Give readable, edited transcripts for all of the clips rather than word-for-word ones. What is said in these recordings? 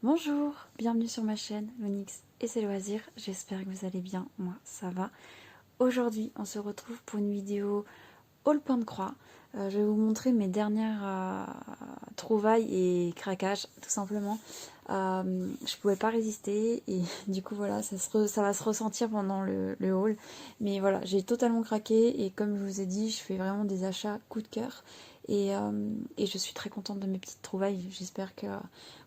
Bonjour, bienvenue sur ma chaîne Monix et ses loisirs, j'espère que vous allez bien, moi ça va. Aujourd'hui on se retrouve pour une vidéo haut point de croix. Je vais vous montrer mes dernières trouvailles et craquages tout simplement. Je pouvais pas résister et du coup voilà ça va se ressentir pendant le haul. Mais voilà, j'ai totalement craqué et comme je vous ai dit, je fais vraiment des achats coup de cœur. Et je suis très contente de mes petites trouvailles. J'espère que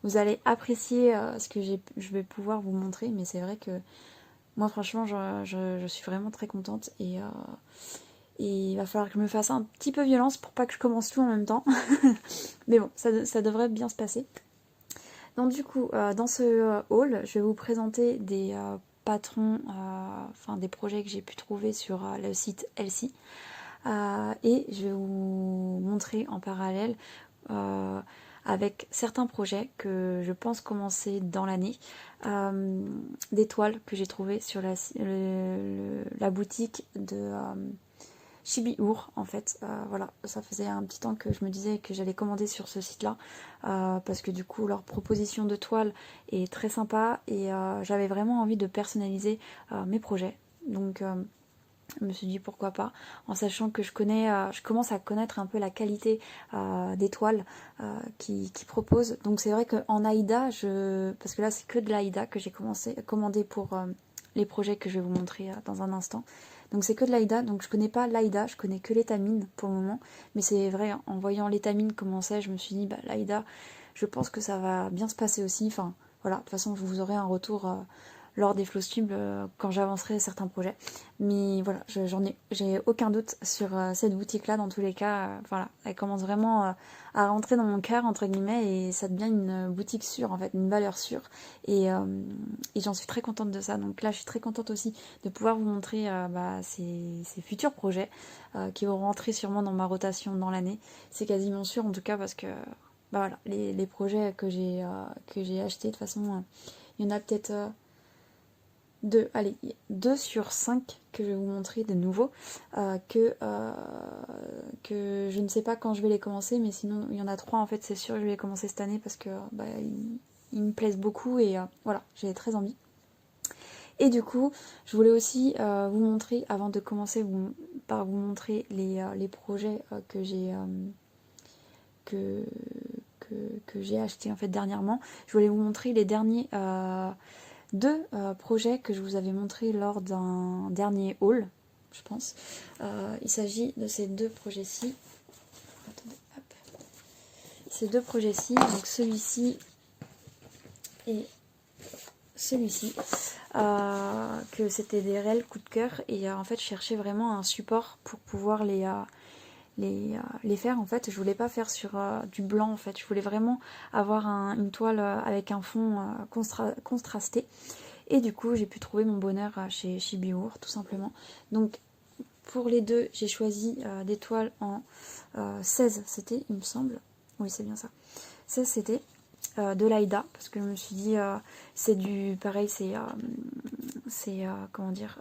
vous allez apprécier ce que je vais pouvoir vous montrer. Mais c'est vrai que moi franchement je suis vraiment très contente et il va falloir que je me fasse un petit peu violence pour pas que je commence tout en même temps. Mais bon, ça devrait bien se passer. Donc du coup, dans ce haul, je vais vous présenter des patrons, enfin des projets que j'ai pu trouver sur le site Etsy. Et je vais vous montrer en parallèle euh, avec certains projets que je pense commencer dans l'année, des toiles que j'ai trouvées sur la boutique de Chibi-Our en fait. Voilà, ça faisait un petit temps que je me disais que j'allais commander sur ce site-là parce que du coup leur proposition de toile est très sympa et j'avais vraiment envie de personnaliser mes projets. Donc je me suis dit pourquoi pas, en sachant que je commence à connaître un peu la qualité des toiles qui proposent. Donc c'est vrai qu'en Aïda, parce que là c'est que de l'Aïda que j'ai commandé pour les projets que je vais vous montrer dans un instant. Donc c'est que de l'Aïda, donc je connais pas l'Aïda, je connais que l'étamine pour le moment. Mais c'est vrai, en voyant l'étamine comment c'est, je me suis dit, bah l'Aïda, je pense que ça va bien se passer aussi. Enfin voilà, de toute façon vous aurez un retour lors des Flowstube quand j'avancerai certains projets. Mais voilà, j'ai aucun doute sur cette boutique-là. Dans tous les cas, voilà, elle commence vraiment à rentrer dans mon cœur entre guillemets et ça devient une boutique sûre en fait, une valeur sûre. Et j'en suis très contente de ça. Donc là, je suis très contente aussi de pouvoir vous montrer ces futurs projets qui vont rentrer sûrement dans ma rotation dans l'année. C'est quasiment sûr en tout cas parce que bah voilà, les projets que j'ai achetés de toute façon, il y en a peut-être allez, 2 sur 5 que je vais vous montrer de nouveau, que je ne sais pas quand je vais les commencer, mais sinon il y en a 3 en fait, c'est sûr que je vais les commencer cette année parce que ils me plaisent beaucoup et voilà, j'ai très envie. Et du coup, je voulais aussi vous montrer, avant de commencer par vous montrer les projets que, que j'ai achetés en fait dernièrement, je voulais vous montrer les derniers deux projets que je vous avais montrés lors d'un dernier haul, je pense. Il s'agit de ces deux projets-ci. Attendez, hop. Ces deux projets-ci, donc celui-ci et celui-ci, que c'était des réels coups de cœur et en fait je cherchais vraiment un support pour pouvoir les faire en fait. Je voulais pas faire sur du blanc en fait, je voulais vraiment avoir une toile avec un fond contrasté. Et du coup, j'ai pu trouver mon bonheur chez Chibi-Our, tout simplement. Donc, pour les deux, j'ai choisi des toiles en 16, c'était, il me semble. Oui, c'est bien ça. 16, c'était de l'Aïda, parce que je me suis dit, c'est du... Pareil, comment dire...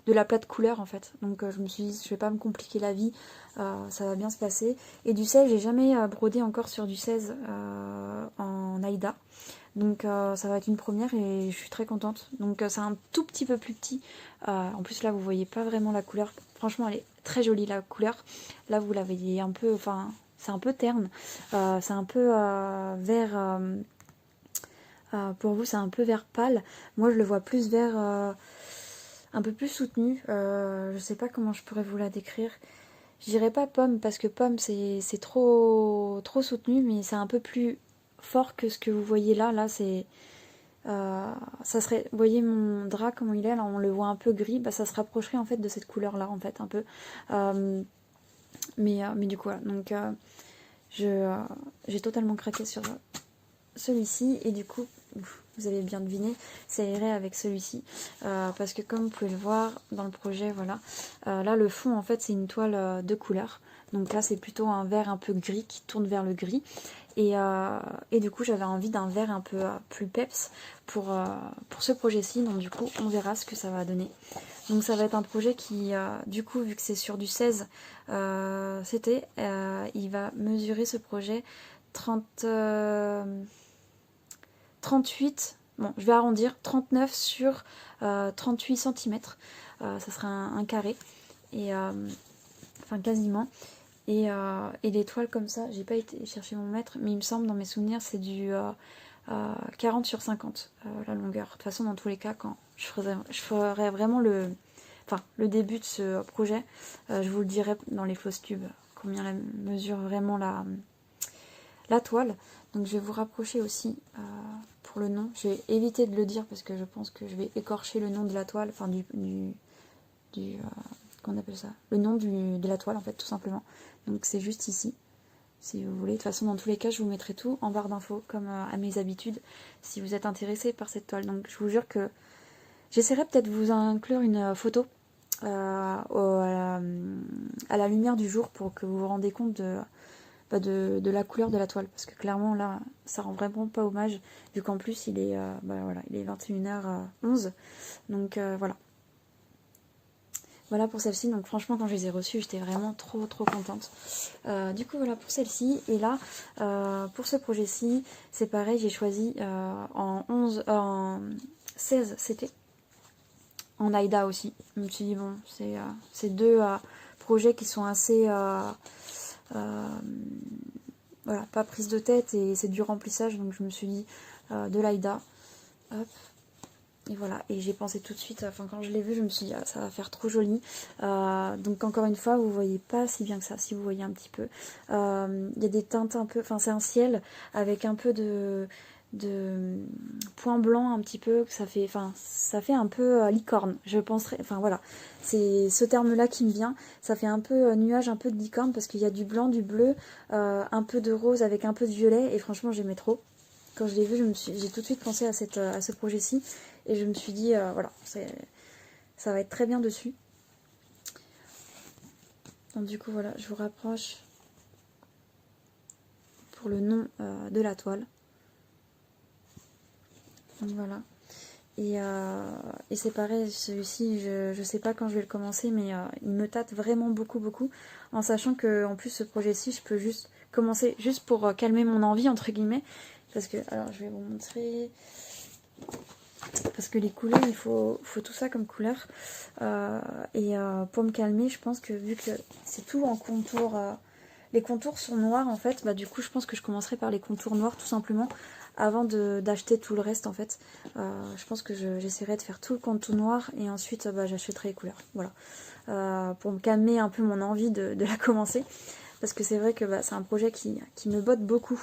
de la plate couleur en fait. Donc je me suis dit, je vais pas me compliquer la vie, ça va bien se passer. Et du 16, j'ai jamais brodé encore sur du 16 en Aïda. Donc ça va être une première et je suis très contente. Donc c'est un tout petit peu plus petit. En plus là vous voyez pas vraiment la couleur. Franchement elle est très jolie la couleur. Là vous la voyez un peu, enfin c'est un peu terne. C'est un peu vert. Pour vous c'est un peu vert pâle. Moi je le vois plus vert un peu plus soutenu. Je sais pas comment je pourrais vous la décrire. Je dirais pas pomme parce que pomme c'est trop soutenu, mais c'est un peu plus fort que ce que vous voyez là. Là c'est ça serait, vous voyez mon drap comment il est là, on le voit un peu gris, bah ça se rapprocherait en fait de cette couleur là en fait un peu. Mais du coup voilà, donc j'ai totalement craqué sur celui-ci et du coup vous avez bien deviné, ça irait avec celui-ci parce que comme vous pouvez le voir dans le projet, voilà, là le fond en fait c'est une toile de couleur, donc là c'est plutôt un vert un peu gris qui tourne vers le gris et du coup j'avais envie d'un vert un peu plus peps pour ce projet-ci, donc du coup on verra ce que ça va donner. Donc ça va être un projet qui du coup vu que c'est sur du 16 il va mesurer ce projet 30 38, bon je vais arrondir, 39 sur 38 cm, ça sera un carré, et enfin quasiment. Et les toiles comme ça, j'ai pas été chercher mon mètre, mais il me semble dans mes souvenirs c'est du 40 sur 50 la longueur. De toute façon dans tous les cas quand je ferai vraiment le début de ce projet, je vous le dirai dans les fausses tubes combien la mesure vraiment la toile. Donc je vais vous rapprocher aussi pour le nom. Je vais éviter de le dire parce que je pense que je vais écorcher le nom de la toile, enfin qu'on appelle ça, le nom de la toile en fait tout simplement. Donc c'est juste ici si vous voulez. De toute façon dans tous les cas je vous mettrai tout en barre d'infos comme à mes habitudes si vous êtes intéressé par cette toile. Donc je vous jure que j'essaierai peut-être de vous inclure une photo à la lumière du jour pour que vous vous rendez compte de la couleur de la toile, parce que clairement là ça rend vraiment pas hommage vu qu'en plus il est voilà, il est 21h11, donc voilà pour celle-ci. Donc franchement quand je les ai reçues j'étais vraiment trop contente. Du coup voilà pour celle-ci. Et là pour ce projet-ci c'est pareil, j'ai choisi en 16 CT en Aïda aussi. Je me suis dit bon c'est deux projets qui sont assez voilà, pas prise de tête et c'est du remplissage, donc je me suis dit de l'Aïda. Hop. Et voilà, et j'ai pensé tout de suite, enfin quand je l'ai vu, je me suis dit ah, ça va faire trop joli. Donc encore une fois, vous voyez pas si bien que ça, si vous voyez un petit peu. Il y a des teintes un peu, enfin c'est un ciel avec un peu de points blancs un petit peu, ça fait un peu licorne, je penserais, enfin voilà, c'est ce terme là qui me vient, ça fait un peu nuage, un peu de licorne, parce qu'il y a du blanc, du bleu, un peu de rose avec un peu de violet, et franchement j'aimais trop. Quand je l'ai vu, j'ai tout de suite pensé à ce projet-ci, et je me suis dit voilà, ça va être très bien dessus. Donc du coup voilà, je vous rapproche pour le nom de la toile. Donc voilà. Et c'est pareil, celui-ci, je sais pas quand je vais le commencer, mais il me tâte vraiment beaucoup, en sachant que en plus ce projet-ci, je peux juste commencer juste pour calmer mon envie, entre guillemets, parce que, alors je vais vous montrer, parce que les couleurs, il faut tout ça comme couleur, pour me calmer, je pense que vu que c'est tout en contour, les contours sont noirs en fait, bah du coup je pense que je commencerai par les contours noirs tout simplement, avant d'acheter tout le reste en fait. Je pense que j'essaierai de faire tout le contour noir et ensuite j'achèterai les couleurs. Voilà. Pour me calmer un peu mon envie de la commencer. Parce que c'est vrai que c'est un projet qui me botte beaucoup.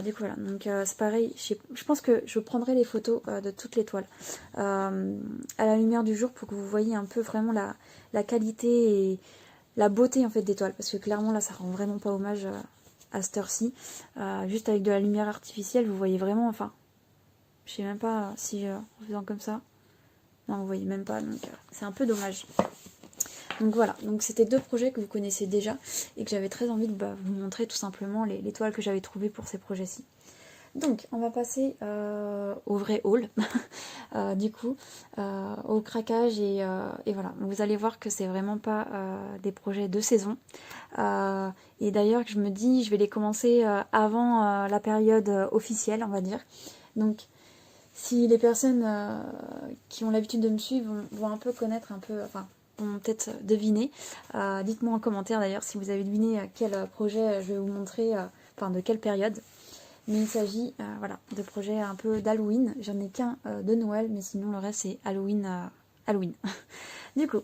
Du coup voilà, donc c'est pareil, je pense que je prendrai les photos de toutes les toiles à la lumière du jour pour que vous voyez un peu vraiment la qualité et la beauté en fait des toiles. Parce que clairement là ça rend vraiment pas hommage à cette heure-ci, juste avec de la lumière artificielle, vous voyez vraiment, enfin, je sais même pas si en faisant comme ça, non vous voyez même pas, donc c'est un peu dommage. Donc voilà, donc c'était deux projets que vous connaissez déjà et que j'avais très envie de vous montrer tout simplement les toiles que j'avais trouvées pour ces projets-ci. Donc on va passer au vrai haul, du coup, au craquage et voilà. Donc, vous allez voir que c'est vraiment pas des projets de saison. Et d'ailleurs que je me dis, je vais les commencer avant la période officielle, on va dire. Donc si les personnes qui ont l'habitude de me suivre vont un peu connaître, enfin vont peut-être deviner. Dites-moi en commentaire d'ailleurs si vous avez deviné quel projet je vais vous montrer, enfin de quelle période. Mais il s'agit voilà, de projets un peu d'Halloween. J'en ai qu'un de Noël, mais sinon le reste c'est Halloween. Halloween. Du coup,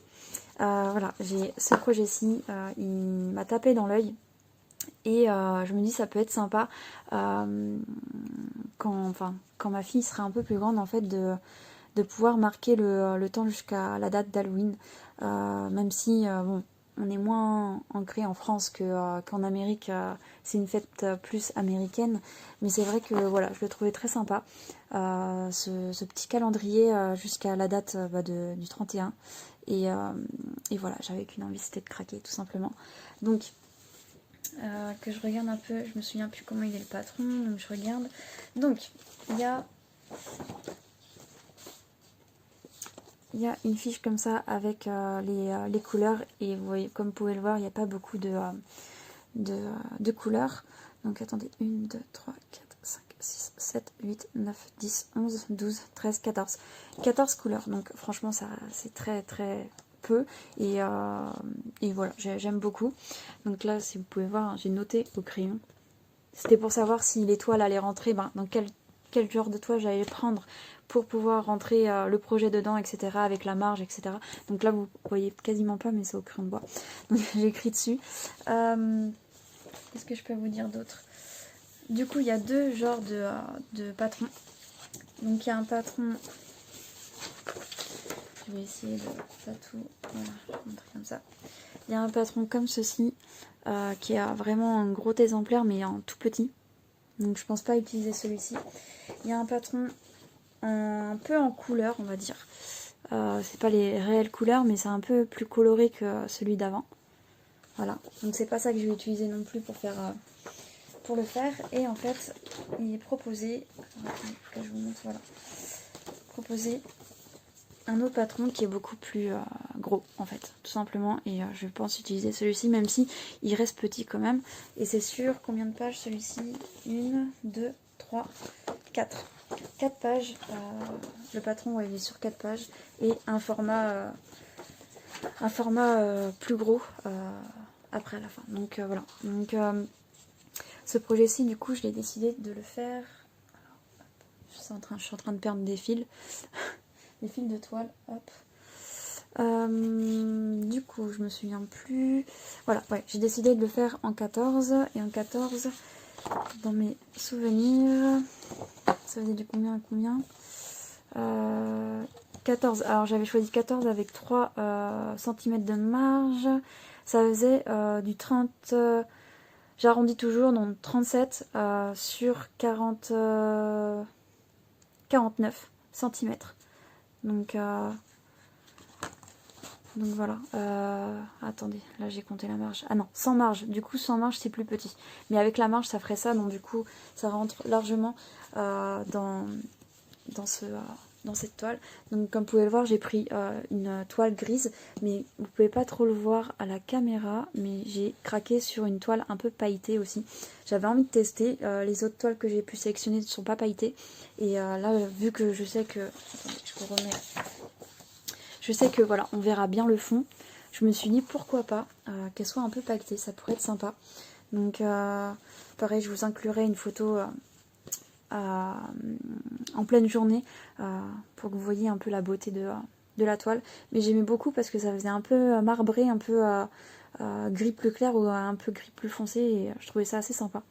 voilà, j'ai ce projet-ci, il m'a tapé dans l'œil. Et je me dis ça peut être sympa quand ma fille sera un peu plus grande en fait de pouvoir marquer le temps jusqu'à la date d'Halloween. Même si bon, on est moins ancré en France qu'en Amérique, c'est une fête plus américaine, mais c'est vrai que voilà, je le trouvais très sympa, ce petit calendrier jusqu'à la date du 31, et voilà, j'avais qu'une envie, c'était de craquer tout simplement. Donc que je regarde un peu, je me souviens plus comment il est le patron, donc je regarde. Donc il y a une fiche comme ça avec les couleurs, et vous voyez, comme vous pouvez le voir, il n'y a pas beaucoup de couleurs. Donc attendez, 1, 2, 3, 4, 5, 6, 7, 8, 9, 10, 11, 12, 13, 14. 14 couleurs, donc franchement ça c'est très très peu et voilà, j'aime beaucoup. Donc là, si vous pouvez voir, j'ai noté au crayon. C'était pour savoir si les toiles allaient rentrer, dans quel genre de toile j'allais prendre pour pouvoir rentrer le projet dedans, etc. avec la marge, etc. Donc là, vous voyez quasiment pas, mais c'est au crayon de bois. Donc j'ai écrit dessus. Qu'est-ce que je peux vous dire d'autre? Du coup, il y a deux genres de patrons. Donc il y a un patron... Je vais essayer de pas tout... Voilà, je vais montrer comme ça. Il y a un patron comme ceci, qui a vraiment un gros exemplaire, mais en tout petit. Donc je pense pas utiliser celui-ci. Il y a un patron un peu en couleur, on va dire. C'est pas les réelles couleurs, mais c'est un peu plus coloré que celui d'avant. Voilà, donc c'est pas ça que je vais utiliser non plus pour le faire. Et en fait, il est proposé, là je vous montre, voilà, proposé un autre patron qui est beaucoup plus gros en fait, tout simplement. Et je pense utiliser celui-ci, même si il reste petit quand même. Et c'est sur combien de pages celui-ci? 1, 2, 3, 4. 4 pages. Le patron, ouais, il est sur 4 pages. Et un format plus gros après à la fin. Donc voilà. Donc ce projet-ci, du coup, je l'ai décidé de le faire. Alors, je suis en train de perdre des fils. Des fils de toile. Hop. Du coup, je me souviens plus. Voilà, ouais, j'ai décidé de le faire en 14. Et en 14, dans mes souvenirs, ça faisait du combien à combien 14. Alors j'avais choisi 14 avec 3 cm de marge. Ça faisait du 30. J'arrondis toujours, donc 37 sur 40, 49 cm. Donc voilà. Attendez, là j'ai compté la marge. Ah non, sans marge. Du coup, sans marge, c'est plus petit. Mais avec la marge, ça ferait ça. Donc du coup, ça rentre largement dans cette toile. Donc comme vous pouvez le voir, j'ai pris une toile grise, mais vous pouvez pas trop le voir à la caméra, mais j'ai craqué sur une toile un peu pailletée aussi. J'avais envie de tester. Les autres toiles que j'ai pu sélectionner ne sont pas pailletées. Et là, vu que je sais que... Attendez, je vous remets... Je sais que voilà, on verra bien le fond. Je me suis dit pourquoi pas qu'elle soit un peu pailletée, ça pourrait être sympa. Donc pareil, je vous inclurai une photo en pleine journée pour que vous voyez un peu la beauté de la toile. Mais j'aimais beaucoup parce que ça faisait un peu marbré, un peu gris plus clair ou un peu gris plus foncé et je trouvais ça assez sympa.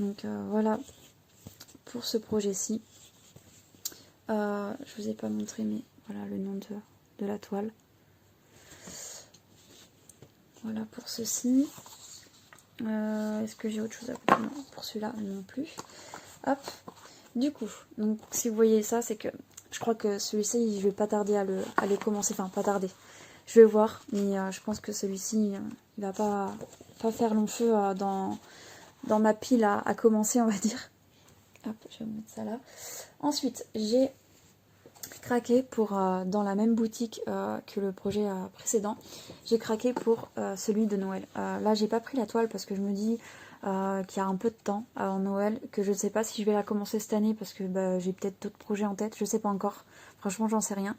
Donc voilà pour ce projet-ci. Je vous ai pas montré mais voilà le nom de la toile. Voilà pour ceci. Est-ce que j'ai autre chose à vous dire? Non, pour celui-là non plus. Hop. Du coup, donc si vous voyez ça, c'est que je crois que celui-ci, je vais pas tarder à le commencer. Enfin, pas tarder. Je vais voir, mais je pense que celui-ci, il va pas faire long feu dans ma pile à commencer, on va dire. Hop, je vais mettre ça là. Ensuite, j'ai craqué pour, dans la même boutique que le projet précédent, j'ai craqué pour celui de Noël. Là, j'ai pas pris la toile parce que je me dis qu'il y a un peu de temps avant Noël, que je ne sais pas si je vais la commencer cette année parce que j'ai peut-être d'autres projets en tête, je sais pas encore. Franchement, j'en sais rien.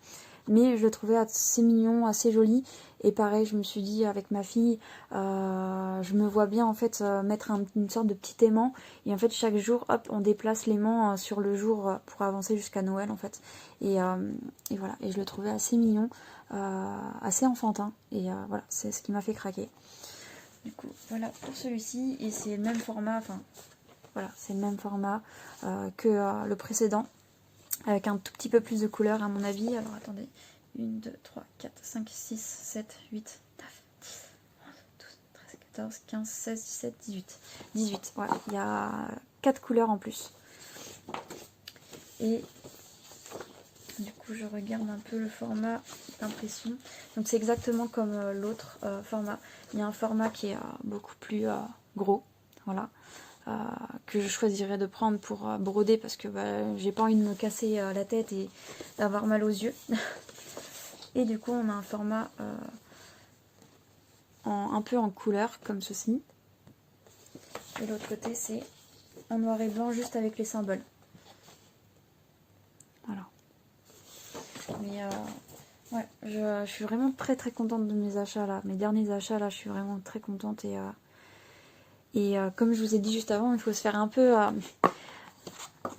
Mais je le trouvais assez mignon, assez joli. Et pareil, je me suis dit avec ma fille, je me vois bien en fait mettre une sorte de petit aimant. Et en fait, chaque jour, hop, on déplace l'aimant sur le jour pour avancer jusqu'à Noël en fait. Et voilà, et je le trouvais assez mignon, assez enfantin. Et voilà, c'est ce qui m'a fait craquer. Du coup, voilà pour celui-ci. Et c'est le même format, enfin, voilà, c'est le même format que le précédent. Avec un tout petit peu plus de couleur à mon avis. Alors attendez. 1, 2, 3, 4, 5, 6, 7, 8, 9, 10, 11, 12, 13, 14, 15, 16, 17, 18. 18, voilà. Il y a 4 couleurs en plus. Et du coup, je regarde un peu le format d'impression. Donc c'est exactement comme l'autre format. Il y a un format qui est beaucoup plus gros. Voilà. Que je choisirais de prendre pour broder parce que j'ai pas envie de me casser la tête et d'avoir mal aux yeux. Et du coup on a un format un peu en couleur comme ceci. Et l'autre côté c'est en noir et blanc juste avec les symboles. Voilà. Mais ouais, je suis vraiment très contente de mes achats là. Mes derniers achats là, je suis vraiment très contente. Et comme je vous ai dit juste avant, il faut se faire un peu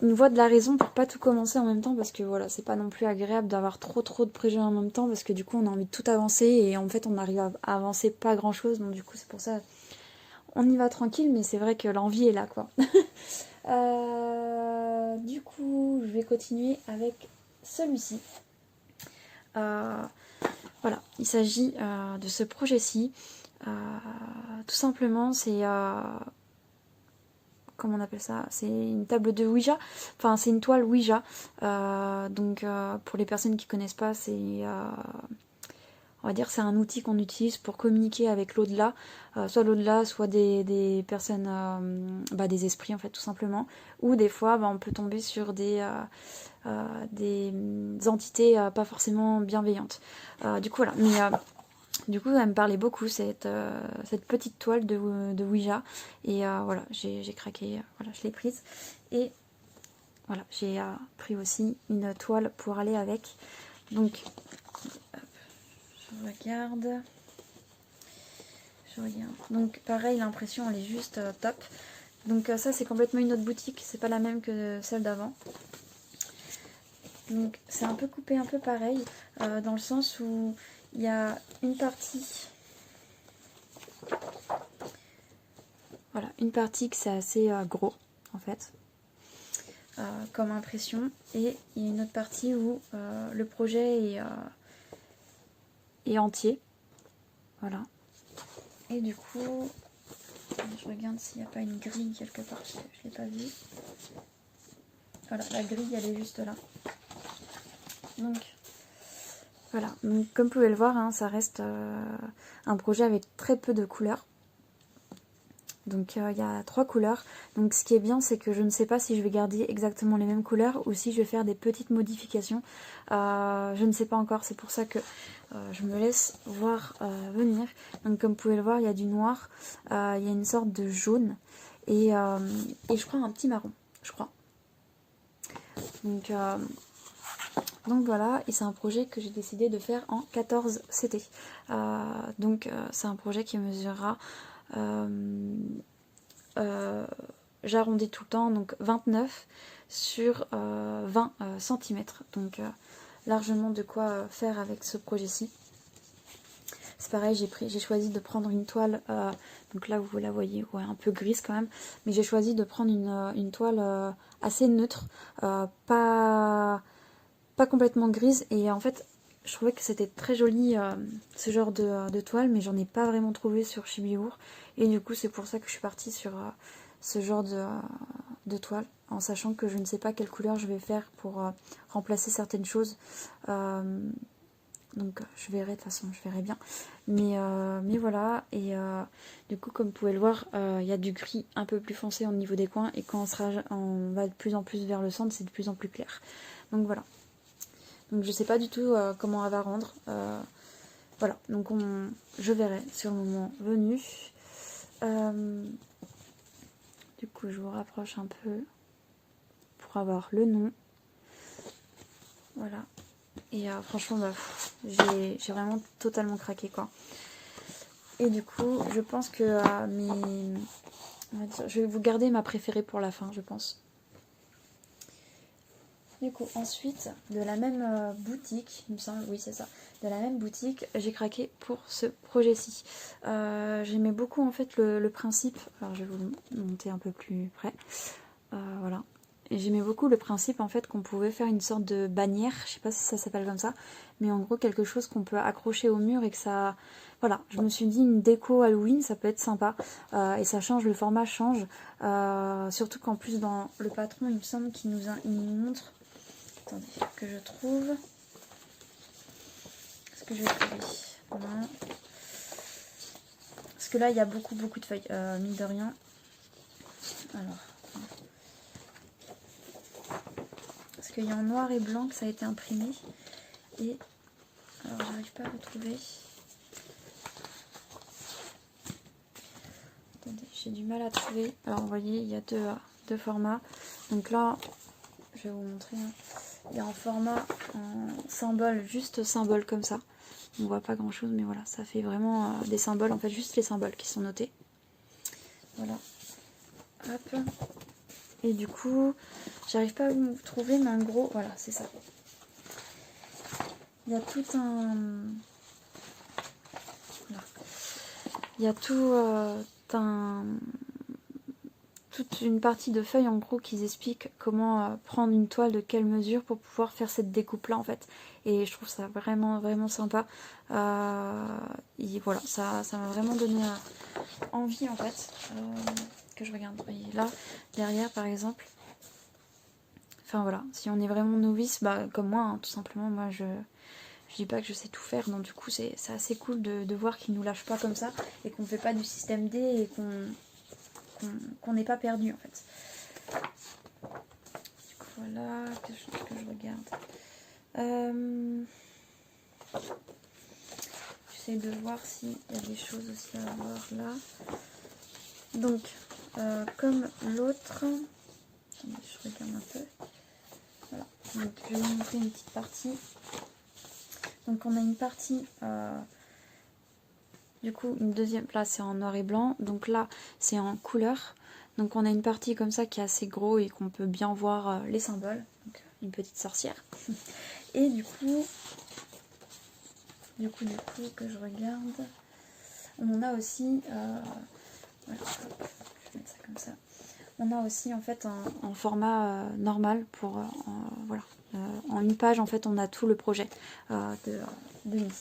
une voie de la raison pour pas tout commencer en même temps. Parce que voilà, c'est pas non plus agréable d'avoir trop de projets en même temps. Parce que du coup, on a envie de tout avancer. Et en fait, on arrive à avancer pas grand chose. Donc du coup, c'est pour ça, on y va tranquille. Mais c'est vrai que l'envie est là quoi. Du coup, je vais continuer avec celui-ci. Voilà, il s'agit de ce projet-ci. Tout simplement, c'est... comment on appelle ça? C'est une table de Ouija. Enfin, c'est une toile Ouija. Donc, pour les personnes qui connaissent pas, c'est... on va dire c'est un outil qu'on utilise pour communiquer avec l'au-delà, soit l'au-delà, soit des personnes, des esprits en fait tout simplement, ou des fois on peut tomber sur des entités pas forcément bienveillantes. Du coup voilà, mais du coup elle me parlait beaucoup cette petite toile de Ouija, et voilà, j'ai craqué, voilà, je l'ai prise, et voilà, j'ai pris aussi une toile pour aller avec. Donc je regarde. Donc pareil, l'impression elle est juste top. Donc ça c'est complètement une autre boutique, c'est pas la même que celle d'avant. Donc c'est un peu coupé, un peu pareil, dans le sens où il y a une partie, voilà, une partie que c'est assez gros en fait, comme impression, et il y a une autre partie où le projet est entier, voilà. Et du coup, je regarde s'il n'y a pas une grille quelque part, je ne l'ai pas vue. Voilà, la grille elle est juste là. Donc voilà, donc, comme vous pouvez le voir, hein, ça reste un projet avec très peu de couleurs. Donc il y a 3 couleurs. Donc ce qui est bien, c'est que je ne sais pas si je vais garder exactement les mêmes couleurs ou si je vais faire des petites modifications. Je ne sais pas encore, c'est pour ça que je me laisse voir venir. Donc comme vous pouvez le voir, il y a du noir, il y a une sorte de jaune et je crois un petit marron, je crois. Donc voilà, et c'est un projet que j'ai décidé de faire en 14 CT. C'est un projet qui mesurera, j'arrondis tout le temps, donc 29 sur 20 cm. Donc largement de quoi faire avec ce projet-ci. C'est pareil, j'ai choisi de prendre une toile, donc là vous la voyez, ouais, un peu grise quand même, mais j'ai choisi de prendre une toile assez neutre, pas complètement grise, et en fait je trouvais que c'était très joli ce genre de toile, mais j'en ai pas vraiment trouvé sur Chibigour, et du coup c'est pour ça que je suis partie sur ce genre de toile, en sachant que je ne sais pas quelle couleur je vais faire pour remplacer certaines choses. Donc je verrai, de toute façon je verrai bien, mais voilà. Et du coup, comme vous pouvez le voir, il y a du gris un peu plus foncé au niveau des coins, et quand on va de plus en plus vers le centre, c'est de plus en plus clair. Donc voilà, donc je sais pas du tout comment elle va rendre, voilà, donc je verrai sur le moment venu. Du coup je vous rapproche un peu pour avoir le nom, voilà. Et franchement, j'ai vraiment totalement craqué quoi. Et du coup, je pense que je vais vous garder ma préférée pour la fin, je pense. Du coup, ensuite, de la même boutique, il me semble, oui c'est ça, de la même boutique, j'ai craqué pour ce projet-ci. J'aimais beaucoup en fait le principe, alors je vais vous le monter un peu plus près, voilà. Et j'aimais beaucoup le principe en fait qu'on pouvait faire une sorte de bannière, je sais pas si ça s'appelle comme ça, mais en gros quelque chose qu'on peut accrocher au mur et que ça... Voilà, je me suis dit une déco Halloween, ça peut être sympa, et ça change, le format change, surtout qu'en plus dans le patron il me semble qu'il nous montre... Attendez, que je trouve... Est-ce que je vais trouver? Non. Parce que là il y a beaucoup de feuilles, mine de rien. Alors... Parce qu'il y a en noir et blanc que ça a été imprimé. Et alors j'arrive pas à retrouver. Attendez, j'ai du mal à trouver. Alors vous voyez, il y a deux formats. Donc là, je vais vous montrer. Hein. Il y a un format en symbole, juste symbole comme ça. On voit pas grand chose, mais voilà, ça fait vraiment des symboles, en fait juste les symboles qui sont notés. Voilà. Hop. Et du coup, j'arrive pas à vous trouver, mais en gros, voilà, c'est ça. Il y a tout un... Voilà. Il y a tout toute une partie de feuilles en gros qui expliquent comment prendre une toile de quelle mesure pour pouvoir faire cette découpe là en fait, et je trouve ça vraiment vraiment sympa. Et voilà, ça m'a vraiment donné envie en fait, que je regarde. Et là derrière par exemple, enfin voilà, si on est vraiment novice, bah comme moi hein, tout simplement, moi je dis pas que je sais tout faire, donc du coup c'est assez cool de voir qu'ils nous lâchent pas comme ça et qu'on fait pas du système D et qu'on n'est pas perdu en fait. Du coup voilà, que je regarde. J'essaie de voir s'il y a des choses aussi à voir là. Donc, comme l'autre, je regarde un peu. Voilà, donc je vais vous montrer une petite partie. Donc on a une partie, du coup une deuxième, là c'est en noir et blanc, donc là c'est en couleur. Donc on a une partie comme ça qui est assez gros et qu'on peut bien voir les symboles. Donc une petite sorcière. Et du coup que je regarde, on a aussi, voilà, hop, je vais mettre ça comme ça. On a aussi en fait un format normal pour, voilà, en une page en fait on a tout le projet de Midi.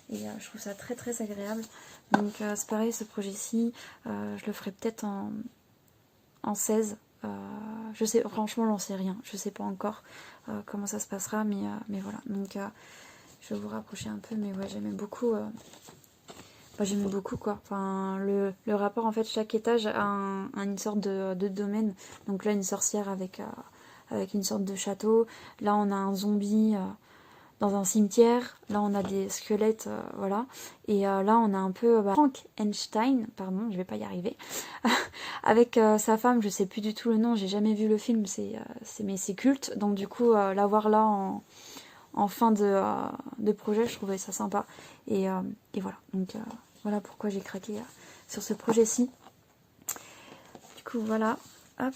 Et je trouve ça très très agréable. Donc c'est pareil, ce projet-ci, je le ferai peut-être en 16. Je sais, franchement j'en sais rien, je sais pas encore comment ça se passera, mais voilà. Donc je vais vous rapprocher un peu, mais ouais, j'aimais beaucoup. J'aimais beaucoup quoi. Enfin, le rapport en fait, chaque étage a une sorte de domaine. Donc là une sorcière avec une sorte de château. Là on a un zombie dans un cimetière. Là on a des squelettes, voilà. Et là on a un peu Frankenstein, pardon, je vais pas y arriver, avec sa femme, je sais plus du tout le nom, j'ai jamais vu le film, mais c'est culte. Donc du coup l'avoir là en fin de projet, je trouvais ça sympa. Et voilà, donc voilà pourquoi j'ai craqué sur ce projet-ci. Du coup voilà, hop,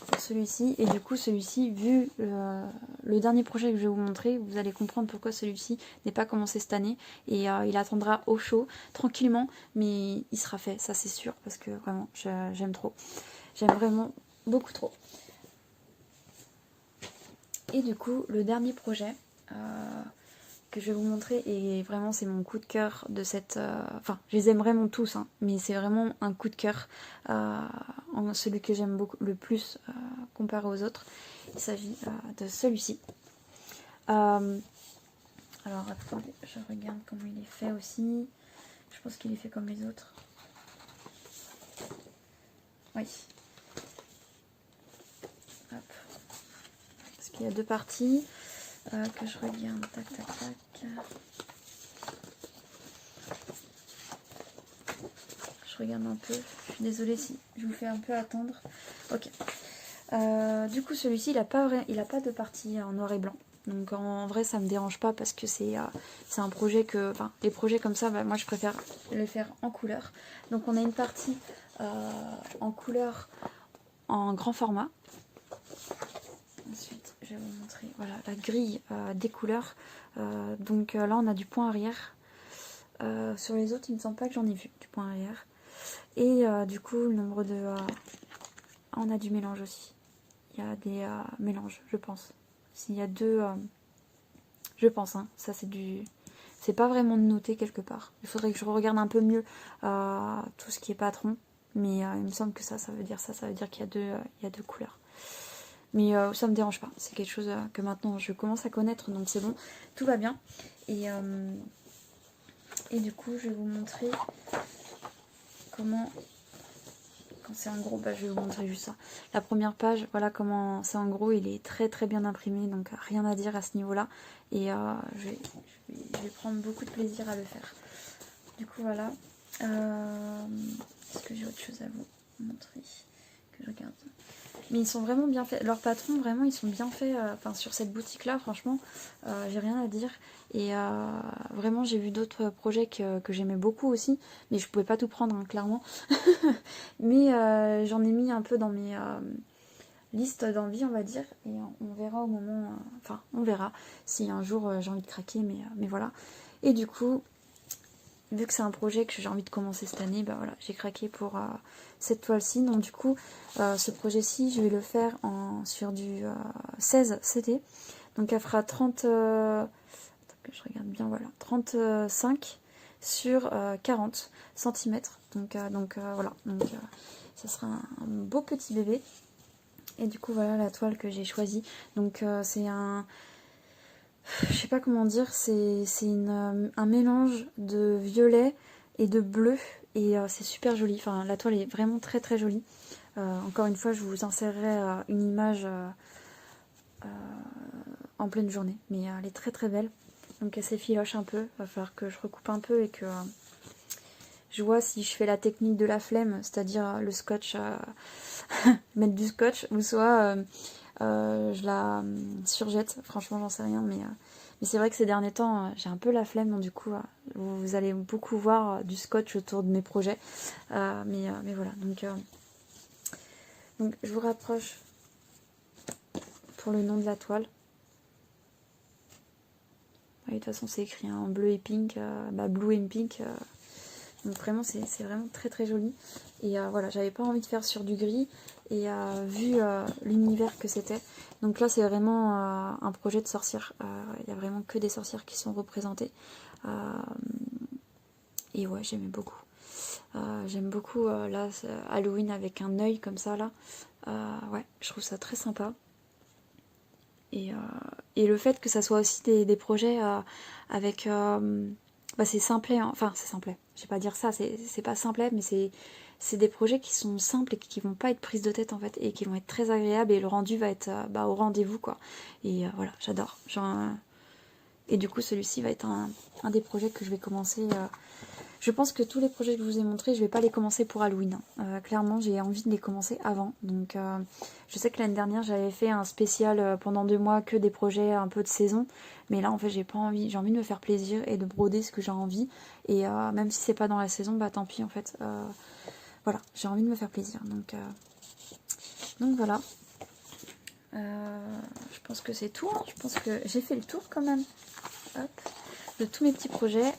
pour celui-ci. Et du coup celui-ci, vu le dernier projet que je vais vous montrer, vous allez comprendre pourquoi celui-ci n'est pas commencé cette année. Et il attendra au chaud, tranquillement, mais il sera fait, ça c'est sûr, parce que vraiment, j'aime trop. J'aime vraiment beaucoup trop. Et du coup, le dernier projet que je vais vous montrer, et vraiment c'est mon coup de cœur de cette... Enfin, je les aime vraiment tous, hein, mais c'est vraiment un coup de cœur, celui que j'aime beaucoup le plus comparé aux autres. Il s'agit de celui-ci. Alors, attendez, je regarde comment il est fait aussi. Je pense qu'il est fait comme les autres. Oui. Hop. Parce qu'il y a deux parties. Que je regarde, tac tac tac. Je regarde un peu, je suis désolée si je vous fais un peu attendre. Ok. Du coup celui-ci il a pas de partie en noir et blanc. Donc en vrai ça me dérange pas parce que c'est un projet que... Enfin les projets comme ça, bah, moi je préfère les faire en couleur. Donc on a une partie en couleur en grand format. Ensuite, je vais vous montrer voilà, la grille des couleurs. Donc là, on a du point arrière. Sur les autres, il ne me semble pas que j'en ai vu du point arrière. Et du coup, le nombre de... on a du mélange aussi. Il y a des mélanges, je pense. S'il y a deux... je pense, hein, ça c'est du... C'est pas vraiment noté quelque part. Il faudrait que je regarde un peu mieux tout ce qui est patron. Mais il me semble que ça veut dire ça. Ça veut dire qu'il y a deux couleurs. Mais ça me dérange pas, c'est quelque chose que maintenant je commence à connaître, donc c'est bon, tout va bien. Et du coup je vais vous montrer comment, quand c'est en gros, bah, je vais vous montrer juste ça. La première page, voilà comment c'est en gros, il est très très bien imprimé, donc rien à dire à ce niveau là. Et je vais prendre beaucoup de plaisir à le faire. Du coup voilà, est-ce que j'ai autre chose à vous montrer que je regarde. Mais ils sont vraiment bien faits. Leurs patrons, vraiment, ils sont bien faits. Enfin, sur cette boutique-là, franchement, j'ai rien à dire. Et vraiment, j'ai vu d'autres projets que j'aimais beaucoup aussi. Mais je pouvais pas tout prendre, hein, clairement. Mais j'en ai mis un peu dans mes listes d'envie, on va dire. Et on verra au moment... Enfin, on verra si un jour j'ai envie de craquer. Mais voilà. Et du coup... Vu que c'est un projet que j'ai envie de commencer cette année, bah voilà, j'ai craqué pour cette toile-ci. Donc du coup, ce projet-ci, je vais le faire sur du 16 CD. Donc elle fera 30... attends que je regarde bien, voilà. 35 sur 40 cm. Donc voilà, ça sera un beau petit bébé. Et du coup, voilà la toile que j'ai choisie. Donc c'est un... Je sais pas comment dire, c'est un mélange de violet et de bleu et c'est super joli. Enfin, la toile est vraiment très très jolie. Encore une fois, je vous insérerai une image en pleine journée, mais elle est très très belle. Donc elle s'effiloche un peu, va falloir que je recoupe un peu et que je vois si je fais la technique de la flemme, c'est-à-dire le scotch, mettre du scotch, ou soit je la surjette. Franchement, j'en sais rien, mais c'est vrai que ces derniers temps, j'ai un peu la flemme, donc du coup, vous allez beaucoup voir du scotch autour de mes projets. Mais voilà, donc je vous rapproche pour le nom de la toile. Et de toute façon, c'est écrit en bleu et pink, blue and pink. Donc vraiment, c'est vraiment très très joli. Et voilà, j'avais pas envie de faire sur du gris. Et vu l'univers que c'était. Donc là, c'est vraiment un projet de sorcière. Il y a vraiment que des sorcières qui sont représentées. Et ouais, j'aimais beaucoup. J'aime beaucoup là, Halloween avec un œil comme ça là. Ouais, je trouve ça très sympa. Et le fait que ça soit aussi des projets avec... c'est simplet, hein. Enfin c'est simplet, je vais pas dire ça, c'est pas simplet, mais c'est des projets qui sont simples et qui vont pas être prises de tête en fait, et qui vont être très agréables, et le rendu va être au rendez-vous quoi. Et voilà, j'adore. Et du coup celui-ci va être un des projets que je vais commencer. Je pense que tous les projets que je vous ai montrés, je vais pas les commencer pour Halloween. Clairement, j'ai envie de les commencer avant. Donc, je sais que l'année dernière, j'avais fait un spécial pendant 2 mois que des projets un peu de saison. Mais là, en fait, j'ai pas envie. J'ai envie de me faire plaisir et de broder ce que j'ai envie. Et même si c'est pas dans la saison, bah tant pis en fait. Voilà, j'ai envie de me faire plaisir. Donc voilà. Je pense que c'est tout. Hein. Je pense que j'ai fait le tour quand même. Hop. De tous mes petits projets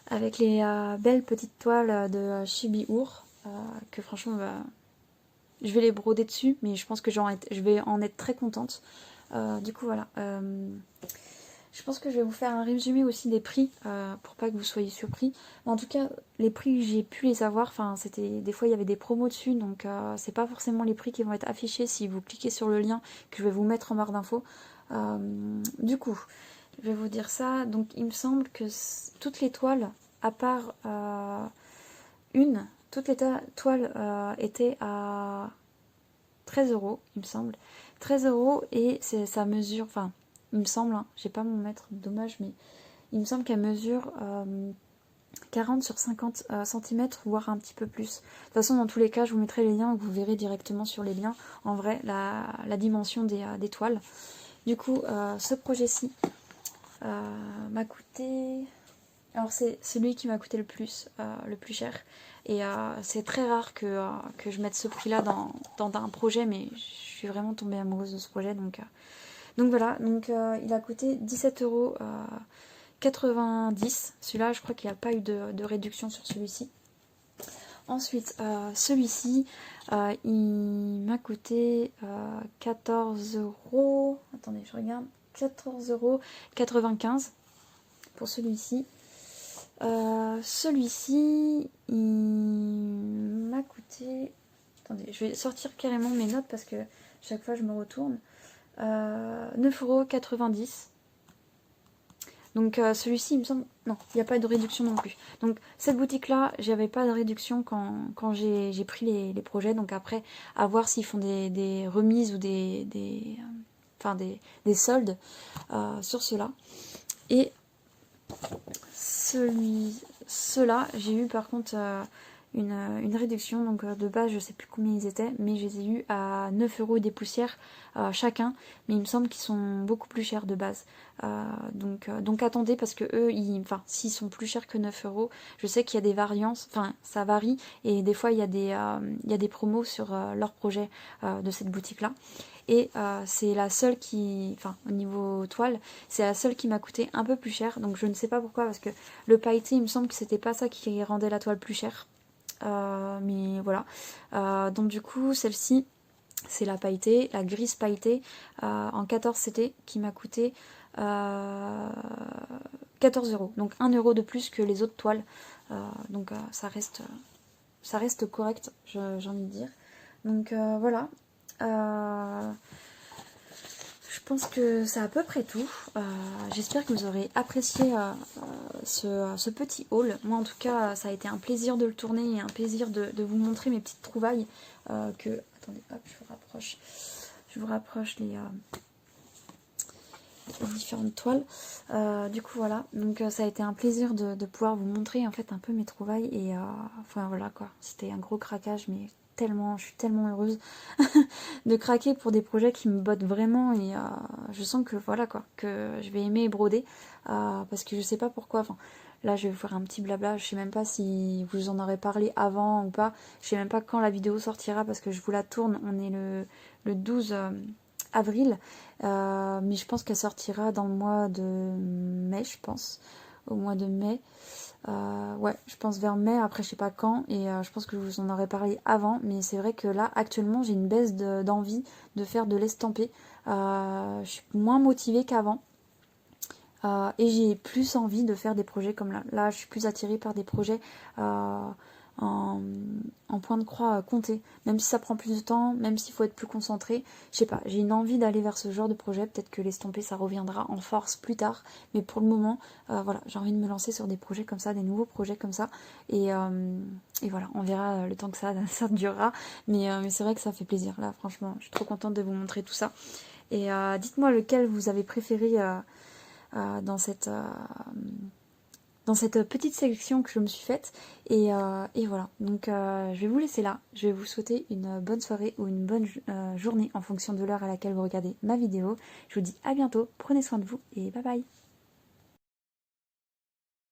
avec les belles petites toiles de Chibi-Our, que franchement, je vais les broder dessus, mais je pense que je vais en être très contente. Du coup, voilà. Je pense que je vais vous faire un résumé aussi des prix, pour pas que vous soyez surpris. Mais en tout cas, les prix, j'ai pu les avoir. Enfin, des fois, il y avait des promos dessus, donc c'est pas forcément les prix qui vont être affichés si vous cliquez sur le lien que je vais vous mettre en barre d'infos. Du coup... Je vais vous dire ça. Donc, il me semble que toutes les toiles, à part toutes les toiles étaient à 13 €, il me semble. 13 € et ça mesure, enfin, il me semble, hein, j'ai pas mon mètre, dommage, mais il me semble qu'elle mesure 40 sur 50 cm, voire un petit peu plus. De toute façon, dans tous les cas, je vous mettrai les liens, vous verrez directement sur les liens, en vrai, la dimension des toiles. Du coup, ce projet-ci m'a coûté... Alors c'est celui qui m'a coûté le plus cher. Et c'est très rare que je mette ce prix-là dans un projet, mais je suis vraiment tombée amoureuse de ce projet. Donc voilà, il a coûté 17,90 €. Celui-là, je crois qu'il n'y a pas eu de réduction sur celui-ci. Ensuite, celui-ci, il m'a coûté 14 €. Attendez, je regarde. 14,95 € pour celui-ci. Celui-ci, il m'a coûté... Attendez, je vais sortir carrément mes notes parce que chaque fois je me retourne. 9,90 €. Donc celui-ci, il me semble... Non, il n'y a pas de réduction non plus. Donc cette boutique-là, j'avais pas de réduction quand j'ai pris les projets. Donc après, à voir s'ils font des remises ou des soldes sur ceux-là. Et ceux-là, j'ai eu par contre une réduction. Donc de base, je sais plus combien ils étaient, mais je les ai eus à 9 euros des poussières chacun. Mais il me semble qu'ils sont beaucoup plus chers de base. Donc attendez, parce que eux, s'ils sont plus chers que 9 euros, je sais qu'il y a des variances, enfin ça varie, et des fois il y a des promos sur leur projet de cette boutique-là. Et c'est la seule au niveau toile, c'est la seule qui m'a coûté un peu plus cher. Donc je ne sais pas pourquoi, parce que le pailleté, il me semble que c'était pas ça qui rendait la toile plus chère. Mais voilà. Donc du coup, celle-ci, c'est la pailletée, la grise pailletée en 14 CT qui m'a coûté 14 euros. Donc 1 euro de plus que les autres toiles. Donc ça reste correct, j'ai envie de dire. Donc voilà. Je pense que c'est à peu près tout. J'espère que vous aurez apprécié ce petit haul. Moi en tout cas, ça a été un plaisir de le tourner et un plaisir de vous montrer mes petites trouvailles. Attendez, hop, je vous rapproche les différentes toiles. Du coup voilà, donc ça a été un plaisir de pouvoir vous montrer en fait un peu mes trouvailles. Et enfin voilà quoi, c'était un gros craquage, mais je suis tellement heureuse de craquer pour des projets qui me bottent vraiment. Et je sens que voilà quoi, que je vais aimer broder parce que je sais pas pourquoi. Enfin, là je vais vous faire un petit blabla, je sais même pas si vous en aurez parlé avant ou pas, je sais même pas quand la vidéo sortira parce que je vous la tourne, on est le 12 avril, mais je pense qu'elle sortira dans le mois de mai, je pense, au mois de mai. Ouais, je pense vers mai, après je sais pas quand, et je pense que je vous en aurais parlé avant, mais c'est vrai que là actuellement j'ai une baisse d'envie de faire de l'estampé. Je suis moins motivée qu'avant. Et j'ai plus envie de faire des projets comme là. Là, je suis plus attirée par des projets en point de croix compté. Même si ça prend plus de temps, même s'il faut être plus concentré. Je sais pas, j'ai une envie d'aller vers ce genre de projet. Peut-être que l'estompé, ça reviendra en force plus tard. Mais pour le moment, voilà, j'ai envie de me lancer sur des projets comme ça, des nouveaux projets comme ça. Et voilà, on verra le temps que ça durera. Mais c'est vrai que ça fait plaisir. Là, franchement, je suis trop contente de vous montrer tout ça. Et dites-moi lequel vous avez préféré dans cette petite sélection que je me suis faite. Et voilà, donc je vais vous laisser là. Je vais vous souhaiter une bonne soirée ou une bonne journée en fonction de l'heure à laquelle vous regardez ma vidéo. Je vous dis à bientôt, prenez soin de vous et bye bye.